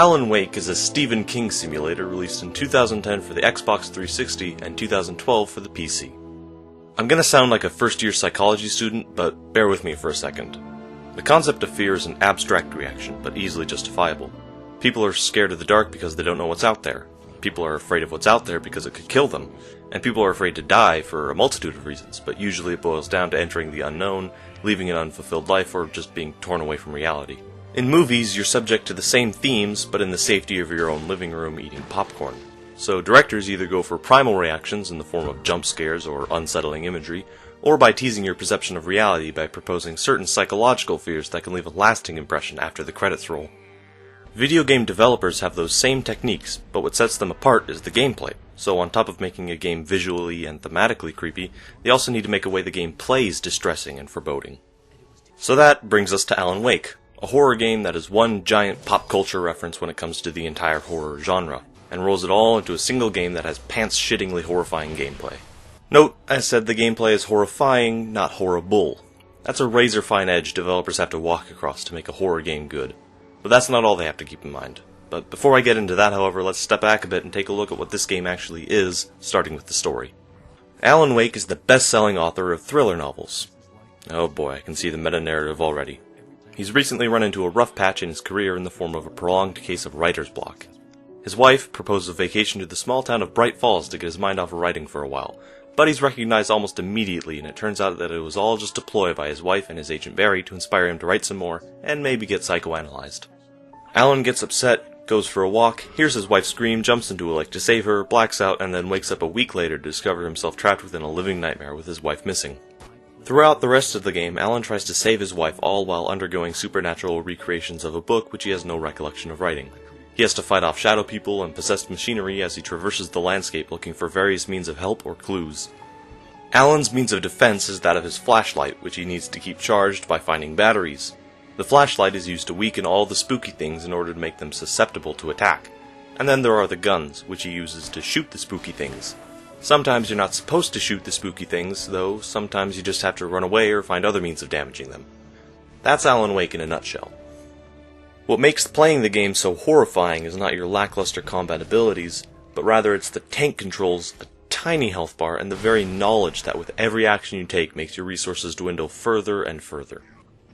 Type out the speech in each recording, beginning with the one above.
Alan Wake is a Stephen King simulator released in 2010 for the Xbox 360 and 2012 for the PC. I'm gonna sound like a first-year psychology student, but bear with me for a second. The concept of fear is an abstract reaction, but easily justifiable. People are scared of the dark because they don't know what's out there. People are afraid of what's out there because it could kill them. And people are afraid to die for a multitude of reasons, but usually it boils down to entering the unknown, leaving an unfulfilled life, or just being torn away from reality. In movies, you're subject to the same themes, but in the safety of your own living room eating popcorn. So directors either go for primal reactions in the form of jump scares or unsettling imagery, or by teasing your perception of reality by proposing certain psychological fears that can leave a lasting impression after the credits roll. Video game developers have those same techniques, but what sets them apart is the gameplay. So on top of making a game visually and thematically creepy, they also need to make a way the game plays distressing and foreboding. So that brings us to Alan Wake, a horror game that is one giant pop culture reference when it comes to the entire horror genre, and rolls it all into a single game that has pants-shittingly horrifying gameplay. Note, I said the gameplay is horrifying, not horrible. That's a razor-fine edge developers have to walk across to make a horror game good. But that's not all they have to keep in mind. But before I get into that, however, let's step back a bit and take a look at what this game actually is, starting with the story. Alan Wake is the best-selling author of thriller novels. Oh boy, I can see the meta-narrative already. He's recently run into a rough patch in his career in the form of a prolonged case of writer's block. His wife proposed a vacation to the small town of Bright Falls to get his mind off of writing for a while, but he's recognized almost immediately, and it turns out that it was all just a ploy by his wife and his agent Barry to inspire him to write some more, and maybe get psychoanalyzed. Alan gets upset, goes for a walk, hears his wife scream, jumps into a lake to save her, blacks out, and then wakes up a week later to discover himself trapped within a living nightmare with his wife missing. Throughout the rest of the game, Alan tries to save his wife, all while undergoing supernatural recreations of a book which he has no recollection of writing. He has to fight off shadow people and possessed machinery as he traverses the landscape looking for various means of help or clues. Alan's means of defense is that of his flashlight, which he needs to keep charged by finding batteries. The flashlight is used to weaken all the spooky things in order to make them susceptible to attack. And then there are the guns, which he uses to shoot the spooky things. Sometimes you're not supposed to shoot the spooky things, though sometimes you just have to run away or find other means of damaging them. That's Alan Wake in a nutshell. What makes playing the game so horrifying is not your lackluster combat abilities, but rather it's the tank controls, a tiny health bar, and the very knowledge that with every action you take makes your resources dwindle further and further.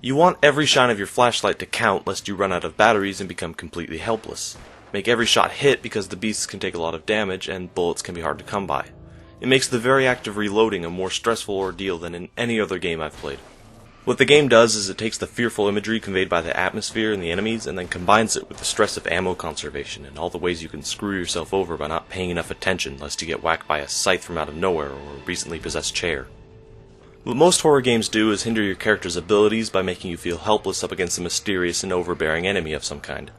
You want every shine of your flashlight to count lest you run out of batteries and become completely helpless. Make every shot hit because the beasts can take a lot of damage and bullets can be hard to come by. It makes the very act of reloading a more stressful ordeal than in any other game I've played. What the game does is it takes the fearful imagery conveyed by the atmosphere and the enemies and then combines it with the stress of ammo conservation and all the ways you can screw yourself over by not paying enough attention lest you get whacked by a scythe from out of nowhere or a recently possessed chair. What most horror games do is hinder your character's abilities by making you feel helpless up against a mysterious and overbearing enemy of some kind.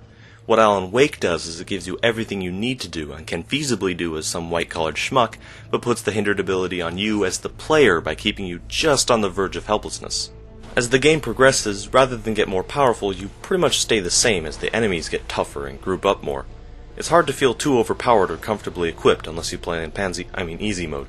What Alan Wake does is it gives you everything you need to do and can feasibly do as some white-collared schmuck, but puts the hindered ability on you as the player by keeping you just on the verge of helplessness. As the game progresses, rather than get more powerful, you pretty much stay the same as the enemies get tougher and group up more. It's hard to feel too overpowered or comfortably equipped unless you play in easy mode.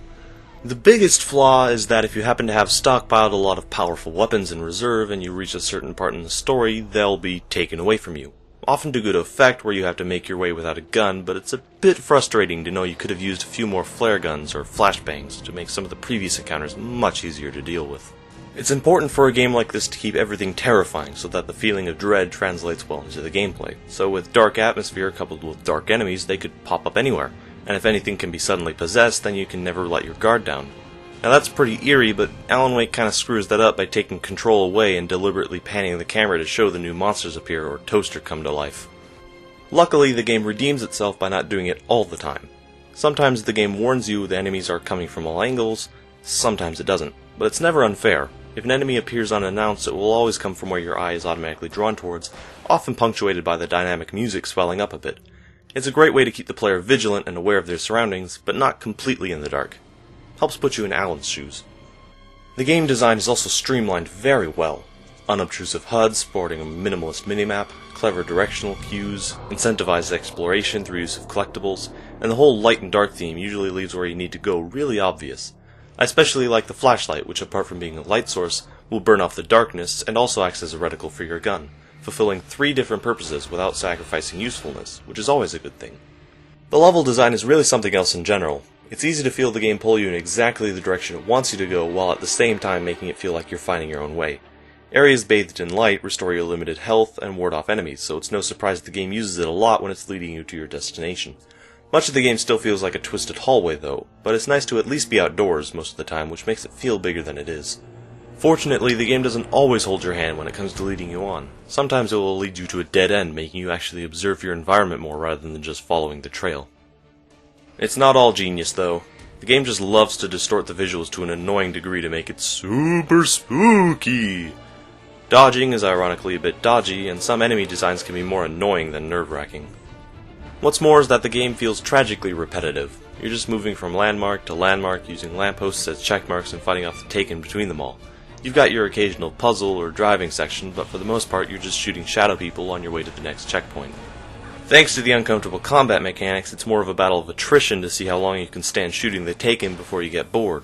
The biggest flaw is that if you happen to have stockpiled a lot of powerful weapons in reserve and you reach a certain part in the story, they'll be taken away from you. Often to good effect where you have to make your way without a gun, but it's a bit frustrating to know you could have used a few more flare guns or flashbangs to make some of the previous encounters much easier to deal with. It's important for a game like this to keep everything terrifying so that the feeling of dread translates well into the gameplay. So with dark atmosphere coupled with dark enemies, they could pop up anywhere, and if anything can be suddenly possessed, then you can never let your guard down. Now that's pretty eerie, but Alan Wake kinda screws that up by taking control away and deliberately panning the camera to show the new monsters appear or Toaster come to life. Luckily, the game redeems itself by not doing it all the time. Sometimes the game warns you the enemies are coming from all angles, sometimes it doesn't, but it's never unfair. If an enemy appears unannounced, it will always come from where your eye is automatically drawn towards, often punctuated by the dynamic music swelling up a bit. It's a great way to keep the player vigilant and aware of their surroundings, but not completely in the dark. Helps put you in Alan's shoes. The game design is also streamlined very well. Unobtrusive HUDs sporting a minimalist minimap, clever directional cues, incentivized exploration through use of collectibles, and the whole light and dark theme usually leaves where you need to go really obvious. I especially like the flashlight, which apart from being a light source, will burn off the darkness and also acts as a reticle for your gun, fulfilling 3 different purposes without sacrificing usefulness, which is always a good thing. The level design is really something else in general. It's easy to feel the game pull you in exactly the direction it wants you to go, while at the same time making it feel like you're finding your own way. Areas bathed in light restore your limited health and ward off enemies, so it's no surprise the game uses it a lot when it's leading you to your destination. Much of the game still feels like a twisted hallway though, but it's nice to at least be outdoors most of the time, which makes it feel bigger than it is. Fortunately, the game doesn't always hold your hand when it comes to leading you on. Sometimes it will lead you to a dead end, making you actually observe your environment more rather than just following the trail. It's not all genius though. The game just loves to distort the visuals to an annoying degree to make it super spooky. Dodging is ironically a bit dodgy, and some enemy designs can be more annoying than nerve-wracking. What's more is that the game feels tragically repetitive. You're just moving from landmark to landmark, using lampposts as checkmarks and fighting off the Taken between them all. You've got your occasional puzzle or driving section, but for the most part you're just shooting shadow people on your way to the next checkpoint. Thanks to the uncomfortable combat mechanics, it's more of a battle of attrition to see how long you can stand shooting the Taken before you get bored.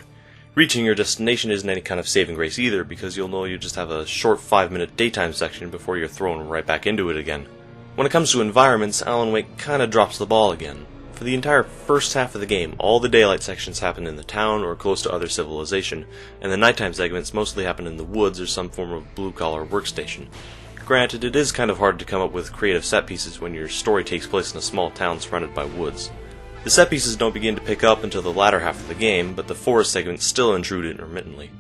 Reaching your destination isn't any kind of saving grace either, because you'll know you just have a short 5-minute daytime section before you're thrown right back into it again. When it comes to environments, Alan Wake kinda drops the ball again. For the entire first half of the game, all the daylight sections happen in the town or close to other civilization, and the nighttime segments mostly happen in the woods or some form of blue-collar workstation. Granted, it is kind of hard to come up with creative set pieces when your story takes place in a small town surrounded by woods. The set pieces don't begin to pick up until the latter half of the game, but the forest segments still intrude intermittently.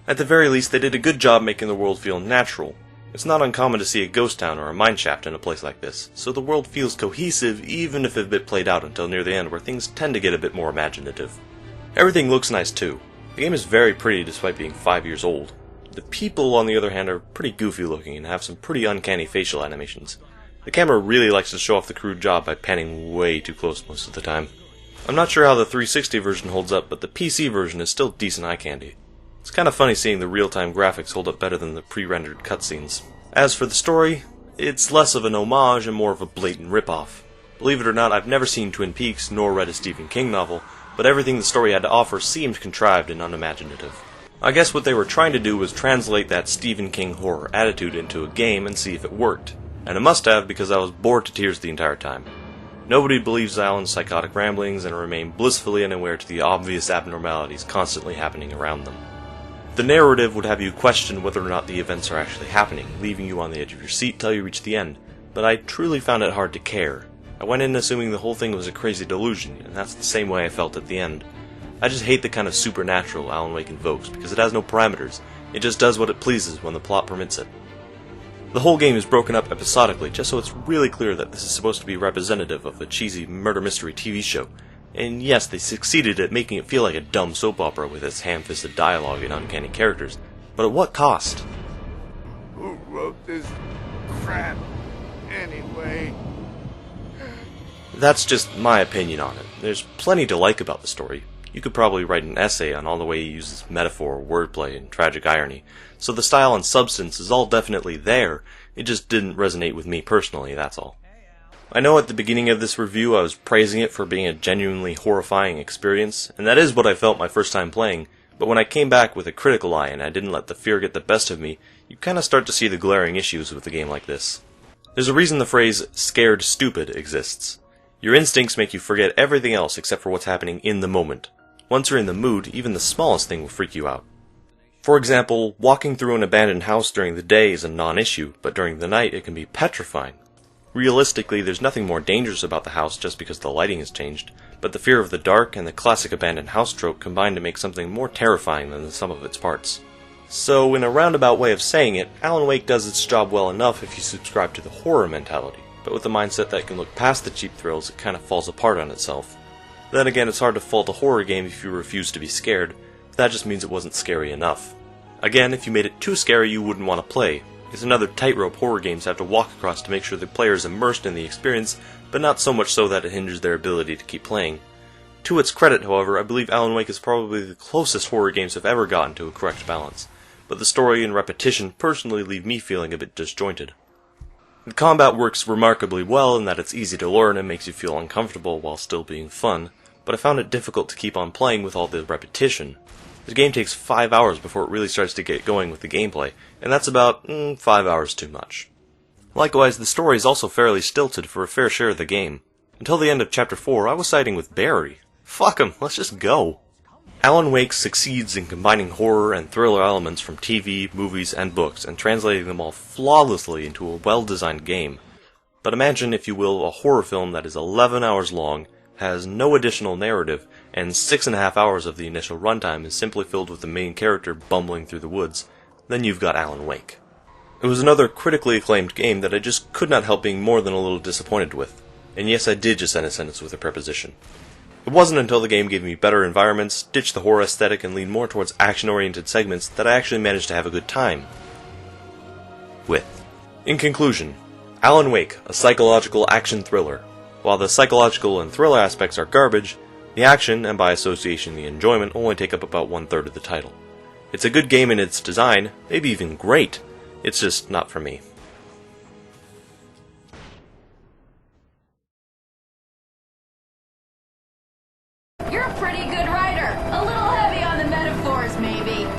At the very least, they did a good job making the world feel natural. It's not uncommon to see a ghost town or a mineshaft in a place like this, so the world feels cohesive even if a bit played out until near the end, where things tend to get a bit more imaginative. Everything looks nice too. The game is very pretty despite being 5 years old. The people, on the other hand, are pretty goofy looking and have some pretty uncanny facial animations. The camera really likes to show off the crude job by panning way too close most of the time. I'm not sure how the 360 version holds up, but the PC version is still decent eye candy. It's kind of funny seeing the real-time graphics hold up better than the pre-rendered cutscenes. As for the story, it's less of an homage and more of a blatant rip-off. Believe it or not, I've never seen Twin Peaks nor read a Stephen King novel, but everything the story had to offer seemed contrived and unimaginative. I guess what they were trying to do was translate that Stephen King horror attitude into a game and see if it worked. And it must have, because I was bored to tears the entire time. Nobody believes Alan's psychotic ramblings and remain blissfully unaware to the obvious abnormalities constantly happening around them. The narrative would have you question whether or not the events are actually happening, leaving you on the edge of your seat till you reach the end, but I truly found it hard to care. I went in assuming the whole thing was a crazy delusion, and that's the same way I felt at the end. I just hate the kind of supernatural Alan Wake invokes, because it has no parameters, it just does what it pleases when the plot permits it. The whole game is broken up episodically, just so it's really clear that this is supposed to be representative of a cheesy murder mystery TV show. And yes, they succeeded at making it feel like a dumb soap opera with its ham-fisted dialogue and uncanny characters, but at what cost? Who wrote this crap, anyway? That's just my opinion on it. There's plenty to like about the story. You could probably write an essay on all the way he uses metaphor, wordplay, and tragic irony, so the style and substance is all definitely there, it just didn't resonate with me personally, that's all. I know at the beginning of this review I was praising it for being a genuinely horrifying experience, and that is what I felt my first time playing, but when I came back with a critical eye and I didn't let the fear get the best of me, you kinda start to see the glaring issues with a game like this. There's a reason the phrase, scared stupid, exists. Your instincts make you forget everything else except for what's happening in the moment. Once you're in the mood, even the smallest thing will freak you out. For example, walking through an abandoned house during the day is a non-issue, but during the night it can be petrifying. Realistically, there's nothing more dangerous about the house just because the lighting has changed, but the fear of the dark and the classic abandoned house trope combine to make something more terrifying than the sum of its parts. So, in a roundabout way of saying it, Alan Wake does its job well enough if you subscribe to the horror mentality, but with a mindset that can look past the cheap thrills, it kinda falls apart on itself. Then again, it's hard to fault a horror game if you refuse to be scared, but that just means it wasn't scary enough. Again, if you made it too scary, you wouldn't want to play. It's another tightrope horror games have to walk across to make sure the player is immersed in the experience, but not so much so that it hinders their ability to keep playing. To its credit, however, I believe Alan Wake is probably the closest horror games have ever gotten to a correct balance, but the story and repetition personally leave me feeling a bit disjointed. The combat works remarkably well in that it's easy to learn and makes you feel uncomfortable while still being fun, but I found it difficult to keep on playing with all the repetition. The game takes 5 hours before it really starts to get going with the gameplay, and that's about 5 hours too much. Likewise, the story is also fairly stilted for a fair share of the game. Until the end of Chapter 4, I was siding with Barry. Fuck him, let's just go. Alan Wake succeeds in combining horror and thriller elements from TV, movies, and books, and translating them all flawlessly into a well-designed game. But imagine, if you will, a horror film that is 11 hours long, has no additional narrative, and 6.5 hours of the initial runtime is simply filled with the main character bumbling through the woods. Then you've got Alan Wake. It was another critically acclaimed game that I just could not help being more than a little disappointed with. And yes, I did just end a sentence with a preposition. It wasn't until the game gave me better environments, ditched the horror aesthetic, and leaned more towards action-oriented segments that I actually managed to have a good time with. In conclusion, Alan Wake, a psychological action thriller. While the psychological and thriller aspects are garbage, the action, and by association the enjoyment, only take up about 1/3 of the title. It's a good game in its design, maybe even great. It's just not for me. You're a pretty good writer.